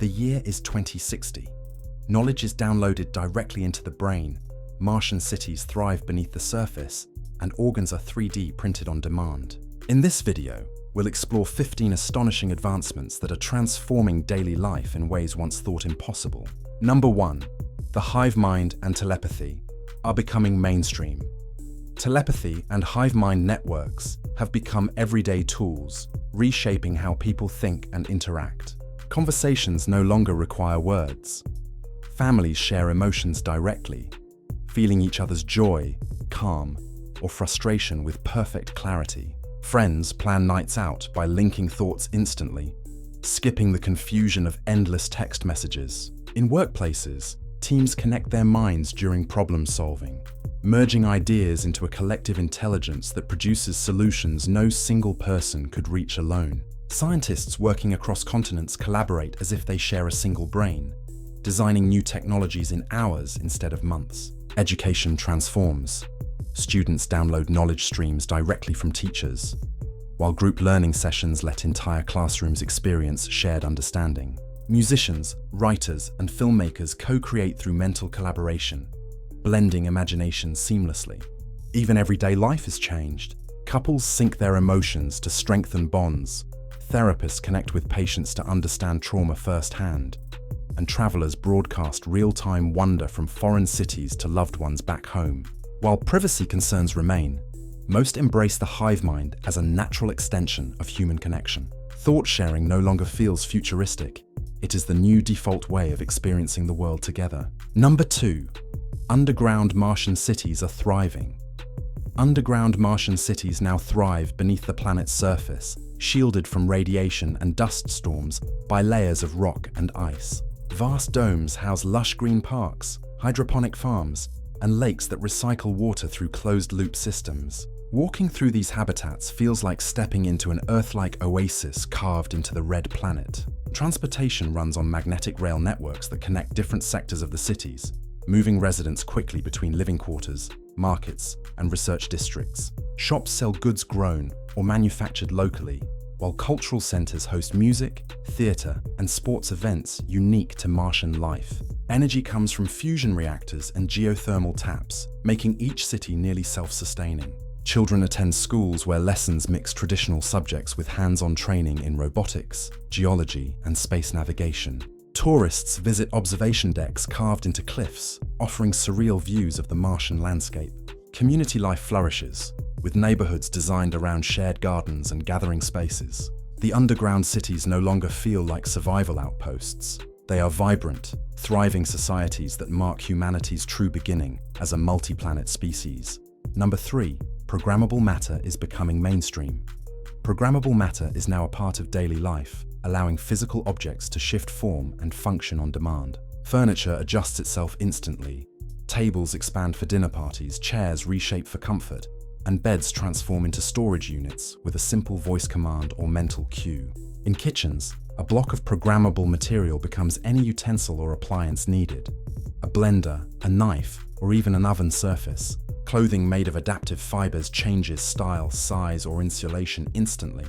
The year is 2060. Knowledge is downloaded directly into the brain, Martian cities thrive beneath the surface, and organs are 3D printed on demand. In this video, we'll explore 15 astonishing advancements that are transforming daily life in ways once thought impossible. Number 1. The hive mind and telepathy are becoming mainstream. Telepathy and hive mind networks have become everyday tools, reshaping how people think and interact. Conversations no longer require words. Families share emotions directly, feeling each other's joy, calm, or frustration with perfect clarity. Friends plan nights out by linking thoughts instantly, skipping the confusion of endless text messages. In workplaces, teams connect their minds during problem solving, merging ideas into a collective intelligence that produces solutions no single person could reach alone. Scientists working across continents collaborate as if they share a single brain, designing new technologies in hours instead of months. Education transforms. Students download knowledge streams directly from teachers, while group learning sessions let entire classrooms experience shared understanding. Musicians, writers, and filmmakers co-create through mental collaboration, blending imagination seamlessly. Even everyday life is changed. Couples sync their emotions to strengthen bonds. Therapists connect with patients to understand trauma firsthand. And travelers broadcast real-time wonder from foreign cities to loved ones back home. While privacy concerns remain, most embrace the hive mind as a natural extension of human connection. Thought sharing no longer feels futuristic. It is the new default way of experiencing the world together. Number 2. Underground Martian cities are thriving. Underground Martian cities now thrive beneath the planet's surface, shielded from radiation and dust storms by layers of rock and ice. Vast domes house lush green parks, hydroponic farms, and lakes that recycle water through closed-loop systems. Walking through these habitats feels like stepping into an Earth-like oasis carved into the red planet. Transportation runs on magnetic rail networks that connect different sectors of the cities, moving residents quickly between living quarters, markets, and research districts. Shops sell goods grown or manufactured locally, while cultural centers host music, theater, and sports events unique to Martian life. Energy comes from fusion reactors and geothermal taps, making each city nearly self-sustaining. Children attend schools where lessons mix traditional subjects with hands-on training in robotics, geology, and space navigation. Tourists visit observation decks carved into cliffs, offering surreal views of the Martian landscape. Community life flourishes, with neighborhoods designed around shared gardens and gathering spaces. The underground cities no longer feel like survival outposts. They are vibrant, thriving societies that mark humanity's true beginning as a multi-planet species. Number 3. Programmable matter is becoming mainstream. Programmable matter is now a part of daily life, allowing physical objects to shift form and function on demand. Furniture adjusts itself instantly. Tables expand for dinner parties, chairs reshape for comfort, and beds transform into storage units with a simple voice command or mental cue. In kitchens, a block of programmable material becomes any utensil or appliance needed. A blender, a knife, or even an oven surface. Clothing made of adaptive fibers changes style, size, or insulation instantly,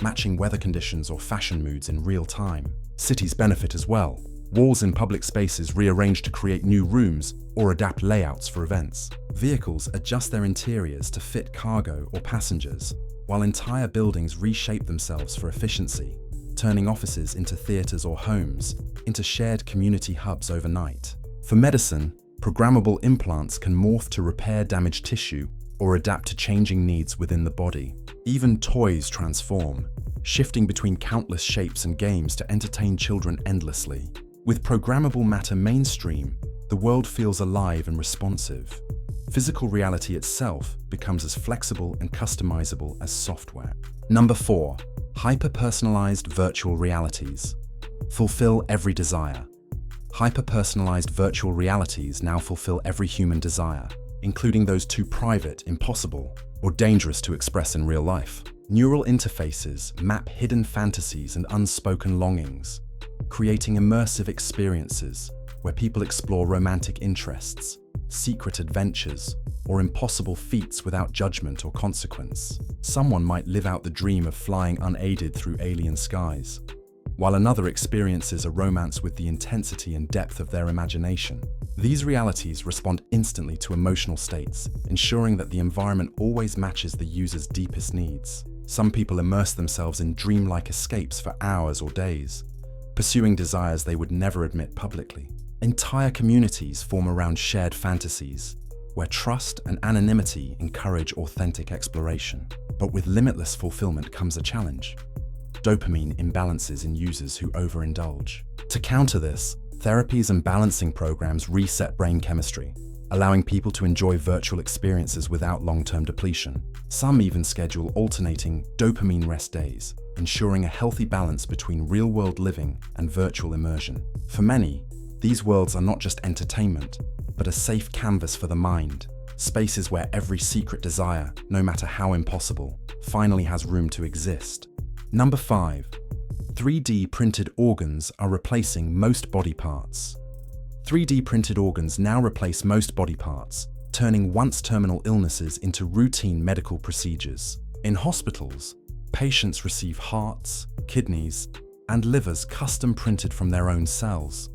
matching weather conditions or fashion moods in real time. Cities benefit as well. Walls in public spaces rearrange to create new rooms or adapt layouts for events. Vehicles adjust their interiors to fit cargo or passengers, while entire buildings reshape themselves for efficiency, turning offices into theaters or homes, into shared community hubs overnight. For medicine, programmable implants can morph to repair damaged tissue or adapt to changing needs within the body. Even toys transform, shifting between countless shapes and games to entertain children endlessly. With programmable matter mainstream, the world feels alive and responsive. Physical reality itself becomes as flexible and customizable as software. Number 4. Hyper-personalized virtual realities fulfill every desire. Hyper-personalized virtual realities now fulfill every human desire, including those too private, impossible, or dangerous to express in real life. Neural interfaces map hidden fantasies and unspoken longings, creating immersive experiences where people explore romantic interests, secret adventures, or impossible feats without judgment or consequence. Someone might live out the dream of flying unaided through alien skies, while another experiences a romance with the intensity and depth of their imagination. These realities respond instantly to emotional states, ensuring that the environment always matches the user's deepest needs. Some people immerse themselves in dreamlike escapes for hours or days, pursuing desires they would never admit publicly. Entire communities form around shared fantasies, where trust and anonymity encourage authentic exploration. But with limitless fulfillment comes a challenge: dopamine imbalances in users who overindulge. To counter this, therapies and balancing programs reset brain chemistry, allowing people to enjoy virtual experiences without long-term depletion. Some even schedule alternating dopamine rest days, ensuring a healthy balance between real-world living and virtual immersion. For many, these worlds are not just entertainment, but a safe canvas for the mind, spaces where every secret desire, no matter how impossible, finally has room to exist. Number 5. 3D printed organs are replacing most body parts. 3D printed organs now replace most body parts, turning once terminal illnesses into routine medical procedures. In hospitals, patients receive hearts, kidneys, and livers custom printed from their own cells,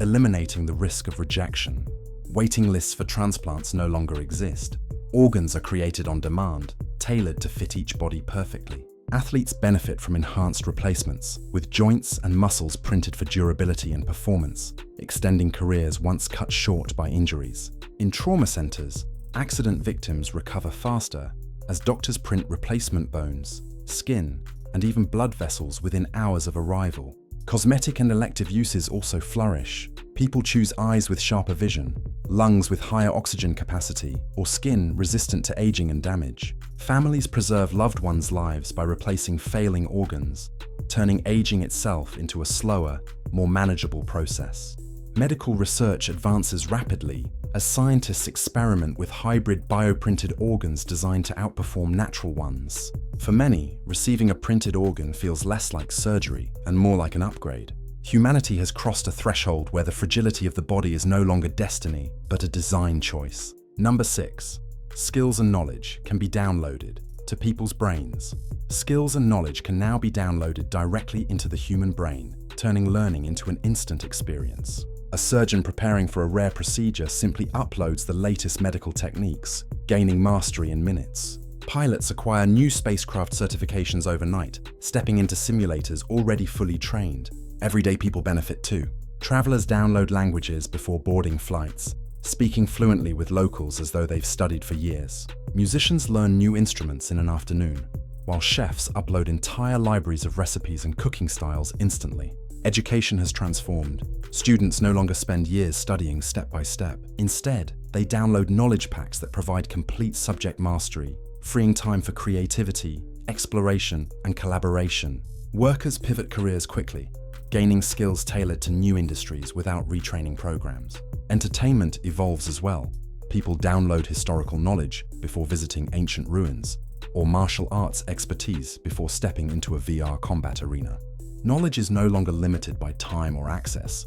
eliminating the risk of rejection. Waiting lists for transplants no longer exist. Organs are created on demand, tailored to fit each body perfectly. Athletes benefit from enhanced replacements, with joints and muscles printed for durability and performance, extending careers once cut short by injuries. In trauma centers, accident victims recover faster as doctors print replacement bones, skin, and even blood vessels within hours of arrival. Cosmetic and elective uses also flourish. People choose eyes with sharper vision, lungs with higher oxygen capacity, or skin resistant to aging and damage. Families preserve loved ones' lives by replacing failing organs, turning aging itself into a slower, more manageable process. Medical research advances rapidly as scientists experiment with hybrid bioprinted organs designed to outperform natural ones. For many, receiving a printed organ feels less like surgery and more like an upgrade. Humanity has crossed a threshold where the fragility of the body is no longer destiny, but a design choice. Number 6. Skills and knowledge can be downloaded to people's brains. Skills and knowledge can now be downloaded directly into the human brain, turning learning into an instant experience. A surgeon preparing for a rare procedure simply uploads the latest medical techniques, gaining mastery in minutes. Pilots acquire new spacecraft certifications overnight, stepping into simulators already fully trained. Everyday people benefit too. Travelers download languages before boarding flights, speaking fluently with locals as though they've studied for years. Musicians learn new instruments in an afternoon, while chefs upload entire libraries of recipes and cooking styles instantly. Education has transformed. Students no longer spend years studying step by step. Instead, they download knowledge packs that provide complete subject mastery, freeing time for creativity, exploration, and collaboration. Workers pivot careers quickly, gaining skills tailored to new industries without retraining programs. Entertainment evolves as well. People download historical knowledge before visiting ancient ruins, or martial arts expertise before stepping into a VR combat arena. Knowledge is no longer limited by time or access.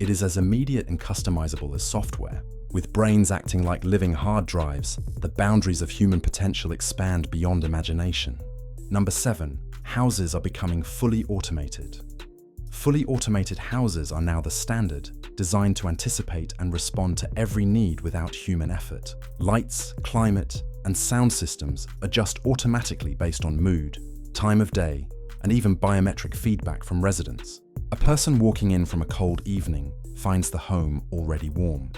It is as immediate and customizable as software. With brains acting like living hard drives, the boundaries of human potential expand beyond imagination. Number 7. Houses are becoming fully automated. Fully automated houses are now the standard, designed to anticipate and respond to every need without human effort. Lights, climate, and sound systems adjust automatically based on mood, time of day, and even biometric feedback from residents. A person walking in from a cold evening finds the home already warm.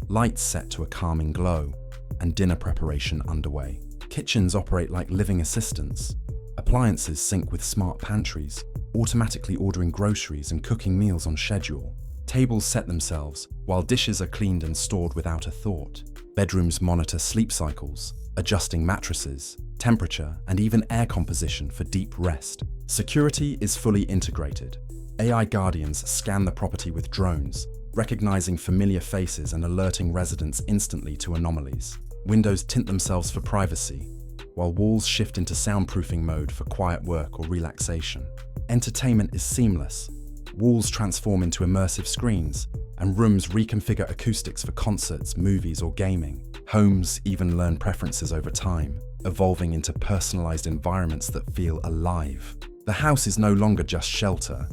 Lights set to a calming glow, and dinner preparation underway. Kitchens operate like living assistants. Appliances sync with smart pantries, automatically ordering groceries and cooking meals on schedule. Tables set themselves, while dishes are cleaned and stored without a thought. Bedrooms monitor sleep cycles, adjusting mattresses, temperature, and even air composition for deep rest. Security is fully integrated. AI guardians scan the property with drones, recognizing familiar faces and alerting residents instantly to anomalies. Windows tint themselves for privacy, while walls shift into soundproofing mode for quiet work or relaxation. Entertainment is seamless. Walls transform into immersive screens, and rooms reconfigure acoustics for concerts, movies, or gaming. Homes even learn preferences over time, evolving into personalized environments that feel alive. The house is no longer just shelter.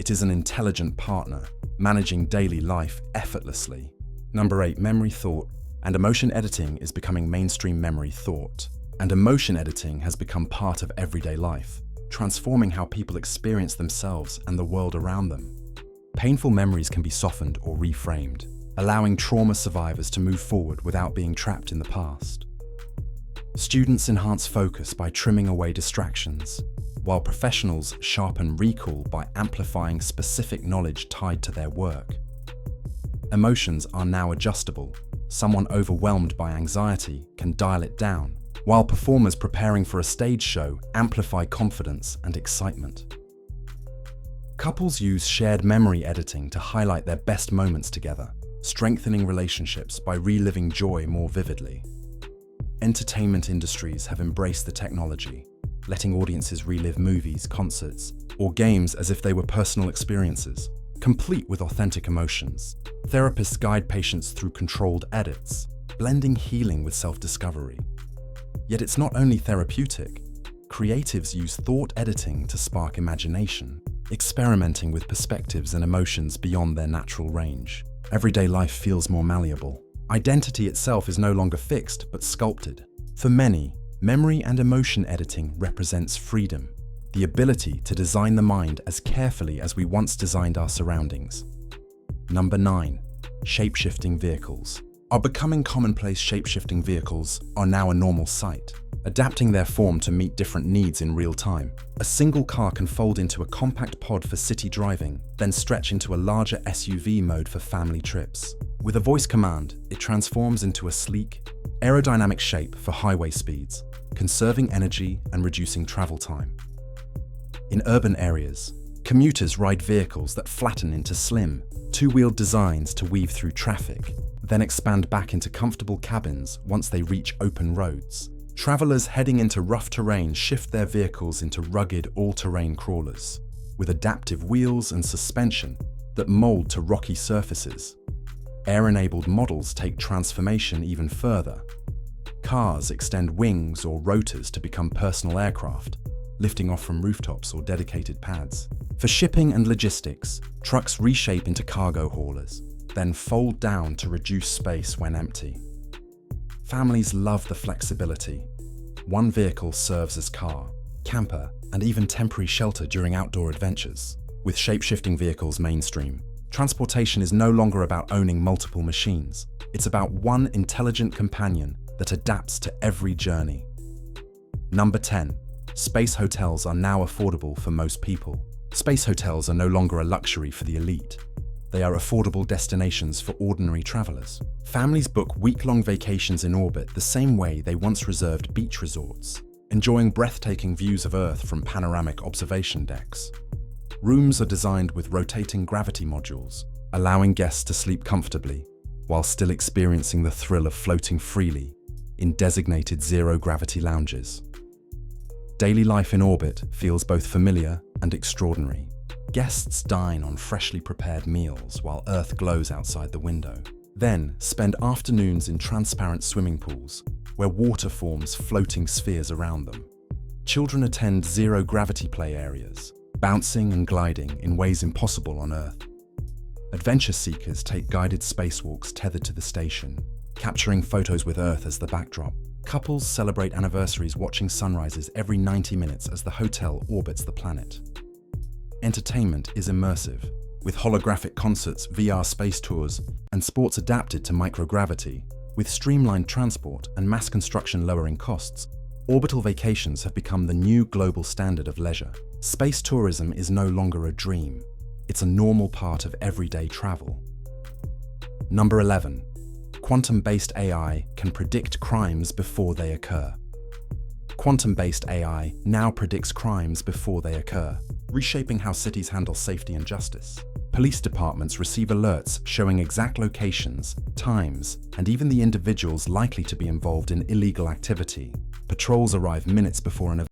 It is an intelligent partner, managing daily life effortlessly. Number 8, memory thought and emotion editing is becoming mainstream memory thought. And emotion editing has become part of everyday life, transforming how people experience themselves and the world around them. Painful memories can be softened or reframed, allowing trauma survivors to move forward without being trapped in the past. Students enhance focus by trimming away distractions, while professionals sharpen recall by amplifying specific knowledge tied to their work. Emotions are now adjustable. Someone overwhelmed by anxiety can dial it down, while performers preparing for a stage show amplify confidence and excitement. Couples use shared memory editing to highlight their best moments together, strengthening relationships by reliving joy more vividly. Entertainment industries have embraced the technology, letting audiences relive movies, concerts, or games as if they were personal experiences, complete with authentic emotions. Therapists guide patients through controlled edits, blending healing with self-discovery. Yet it's not only therapeutic. Creatives use thought editing to spark imagination, experimenting with perspectives and emotions beyond their natural range. Everyday life feels more malleable. Identity itself is no longer fixed, but sculpted. For many, memory and emotion editing represents freedom, the ability to design the mind as carefully as we once designed our surroundings. Number 9, shape-shifting vehicles. Are becoming commonplace. Shape-shifting vehicles are now a normal sight, adapting their form to meet different needs in real time. A single car can fold into a compact pod for city driving, then stretch into a larger SUV mode for family trips. With a voice command, it transforms into a sleek, aerodynamic shape for highway speeds, conserving energy and reducing travel time. In urban areas, commuters ride vehicles that flatten into slim, two-wheeled designs to weave through traffic, then expand back into comfortable cabins once they reach open roads. Travelers heading into rough terrain shift their vehicles into rugged, all-terrain crawlers, with adaptive wheels and suspension that mold to rocky surfaces. Air-enabled models take transformation even further. Cars extend wings or rotors to become personal aircraft, lifting off from rooftops or dedicated pads. For shipping and logistics, trucks reshape into cargo haulers, then fold down to reduce space when empty. Families love the flexibility. One vehicle serves as car, camper, and even temporary shelter during outdoor adventures. With shape-shifting vehicles mainstream, transportation is no longer about owning multiple machines. It's about one intelligent companion that adapts to every journey. Number 10. Space hotels are now affordable for most people. Space hotels are no longer a luxury for the elite. They are affordable destinations for ordinary travelers. Families book week-long vacations in orbit the same way they once reserved beach resorts, enjoying breathtaking views of Earth from panoramic observation decks. Rooms are designed with rotating gravity modules, allowing guests to sleep comfortably while still experiencing the thrill of floating freely in designated zero-gravity lounges. Daily life in orbit feels both familiar and extraordinary. Guests dine on freshly prepared meals while Earth glows outside the window. Then spend afternoons in transparent swimming pools where water forms floating spheres around them. Children attend zero-gravity play areas, bouncing and gliding in ways impossible on Earth. Adventure seekers take guided spacewalks tethered to the station, capturing photos with Earth as the backdrop. Couples celebrate anniversaries watching sunrises every 90 minutes as the hotel orbits the planet. Entertainment is immersive, with holographic concerts, VR space tours, and sports adapted to microgravity. With streamlined transport and mass construction lowering costs, orbital vacations have become the new global standard of leisure. Space tourism is no longer a dream. It's a normal part of everyday travel. Number 11. Quantum-based AI can predict crimes before they occur. Quantum-based AI now predicts crimes before they occur, reshaping how cities handle safety and justice. Police departments receive alerts showing exact locations, times, and even the individuals likely to be involved in illegal activity. Patrols arrive minutes before an event.